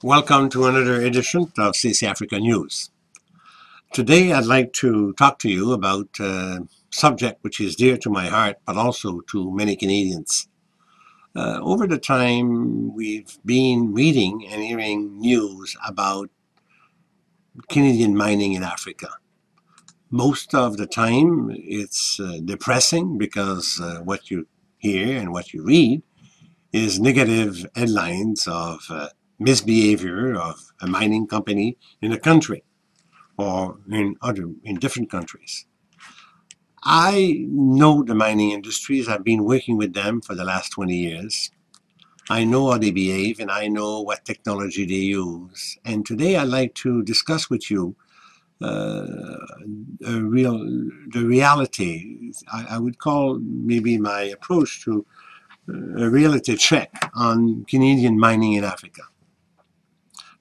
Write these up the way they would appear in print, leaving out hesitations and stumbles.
Welcome to another edition of CCAfricaNews. Today I'd like to talk to you about a subject which is dear to my heart, but also to many Canadians. Over the time, we've been reading and hearing news about Canadian mining in Africa. Most of the time, it's depressing because what you hear and what you read is negative headlines of misbehavior of a mining company in a country or in different countries. I know the mining industries. I've been working with them for the last 20 years. I know how they behave and I know what technology they use. And today I'd like to discuss with you the reality. I would call maybe my approach to a reality check on Canadian mining in Africa.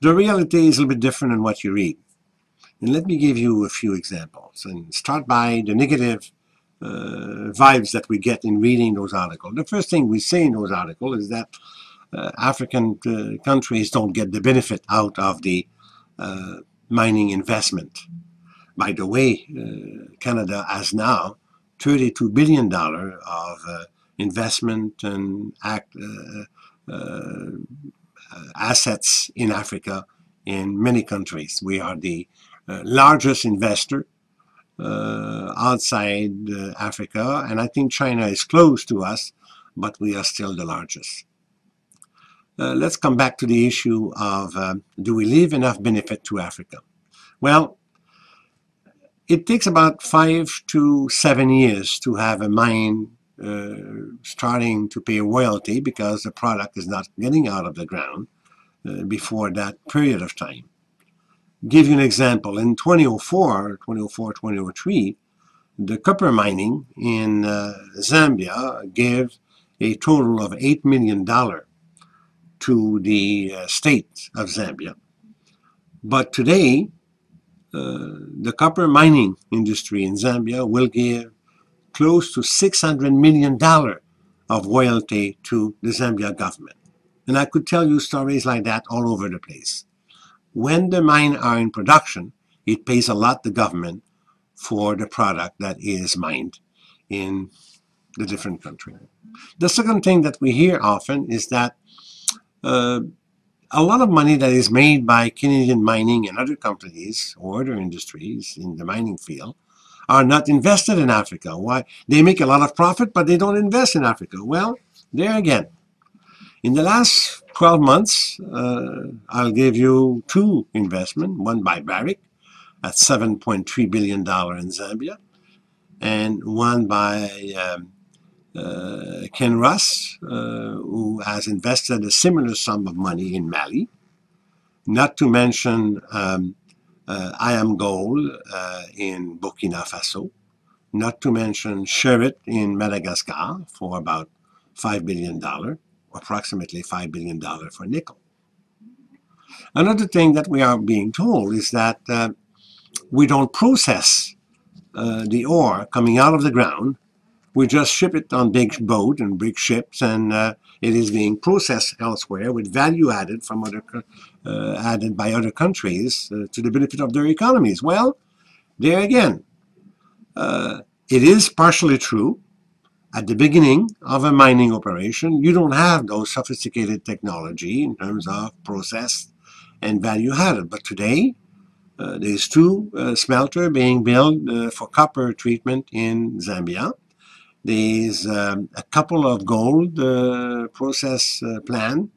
The reality is a little bit different than what you read. And let me give you a few examples and start by the negative vibes that we get in reading those articles. The first thing we say in those articles is that African countries don't get the benefit out of the mining investment. By the way, Canada has now $32 billion of investment and assets in Africa in many countries. We are the largest investor outside Africa, and I think China is close to us, but we are still the largest. Let's come back to the issue of do we leave enough benefit to Africa? Well, it takes about 5 to 7 years to have a mine starting to pay royalty because the product is not getting out of the ground before that period of time. Give you an example. In 2003, the copper mining in Zambia gave a total of $8 million to the state of Zambia. But today, the copper mining industry in Zambia will give close to $600 million of royalty to the Zambia government. And I could tell you stories like that all over the place. When the mines are in production, it pays a lot the government for the product that is mined in the different country. The second thing that we hear often is that a lot of money that is made by Canadian mining and other companies or other industries in the mining field are not invested in Africa. Why? They make a lot of profit, but they don't invest in Africa. Well, there again. In the last 12 months, I'll give you two investments, one by Bradet at $7.3 billion in Zambia, and one by Ken Russ, who has invested a similar sum of money in Mali, not to mention I Am Gold in Burkina Faso, not to mention Sherit in Madagascar for about $5 billion, approximately $5 billion for nickel. Another thing that we are being told is that we don't process the ore coming out of the ground. We just ship it on big boats and big ships, and it is being processed elsewhere with value added from added by other countries to the benefit of their economies. Well, there again, it is partially true. At the beginning of a mining operation, you don't have those sophisticated technology in terms of process and value added. But today, there's two smelters being built for copper treatment in Zambia. There's a couple of gold process plants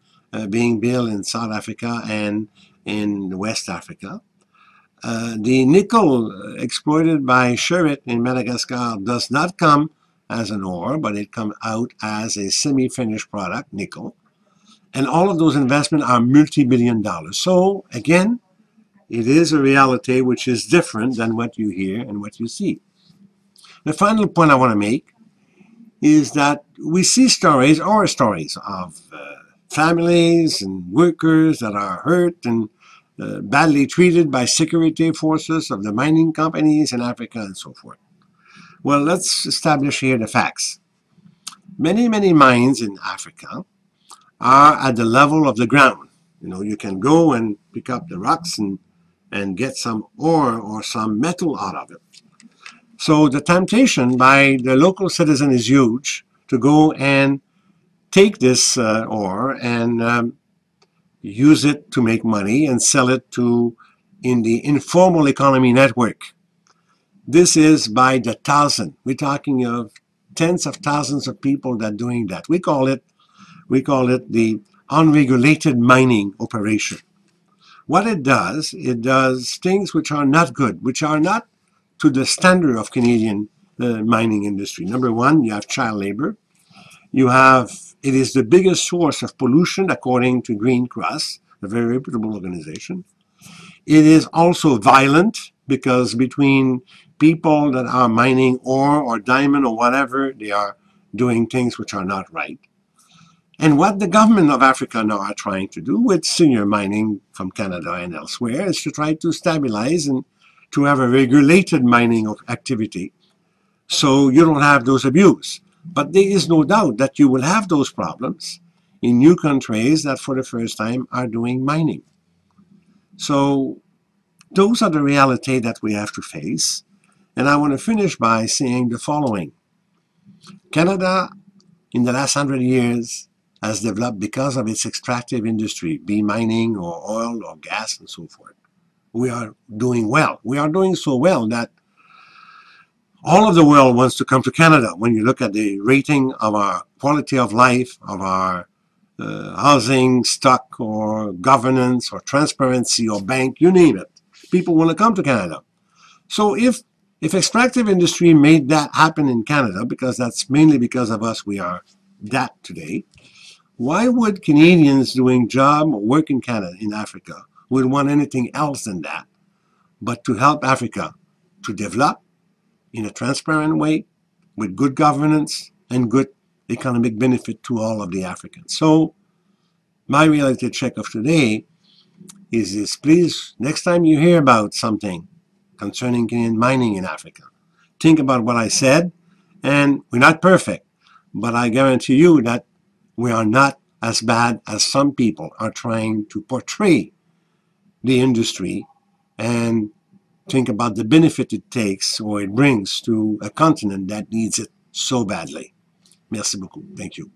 being built in South Africa and in West Africa. The nickel exploited by Sherit in Madagascar does not come as an ore, but it comes out as a semi-finished product, nickel. And all of those investments are multi-billion dollars. So, again, it is a reality which is different than what you hear and what you see. The final point I want to make is that we see stories of families and workers that are hurt and badly treated by security forces of the mining companies in Africa and so forth. Well, let's establish here the facts. Many mines in Africa are at the level of the ground. You know, you can go and pick up the rocks and get some ore or some metal out of it. So the temptation by the local citizen is huge to go and take this ore and use it to make money and sell it to in the informal economy network. This is by the thousand. We're talking of tens of thousands of people that are doing that. We call it the unregulated mining operation. What it does things which are not good, which are not to the standard of Canadian mining industry. Number one, you have child labor. It is the biggest source of pollution according to Green Cross, a very reputable organization. It is also violent because between people that are mining ore or diamond or whatever, they are doing things which are not right. And what the government of Africa now are trying to do with senior mining from Canada and elsewhere is to try to stabilize and to have a regulated mining activity so you don't have those abuse. But there is no doubt that you will have those problems in new countries that for the first time are doing mining. So those are the reality that we have to face. And I want to finish by saying the following. Canada, in the last 100 years, has developed because of its extractive industry, be mining or oil or gas and so forth. We are doing well. We are doing so well that all of the world wants to come to Canada. When you look at the rating of our quality of life, of our housing, stock, or governance, or transparency, or bank, you name it, people want to come to Canada. So if extractive industry made that happen in Canada, because that's mainly because of us we are that today, why would Canadians doing job or work in Canada, in Africa, would want anything else than that, but to help Africa to develop in a transparent way, with good governance and good economic benefit to all of the Africans. So my reality check of today is this: please, next time you hear about something concerning Canadian mining in Africa, think about what I said. And we're not perfect, but I guarantee you that we are not as bad as some people are trying to portray the industry and think about the benefit it takes or it brings to a continent that needs it so badly. Merci beaucoup. Thank you.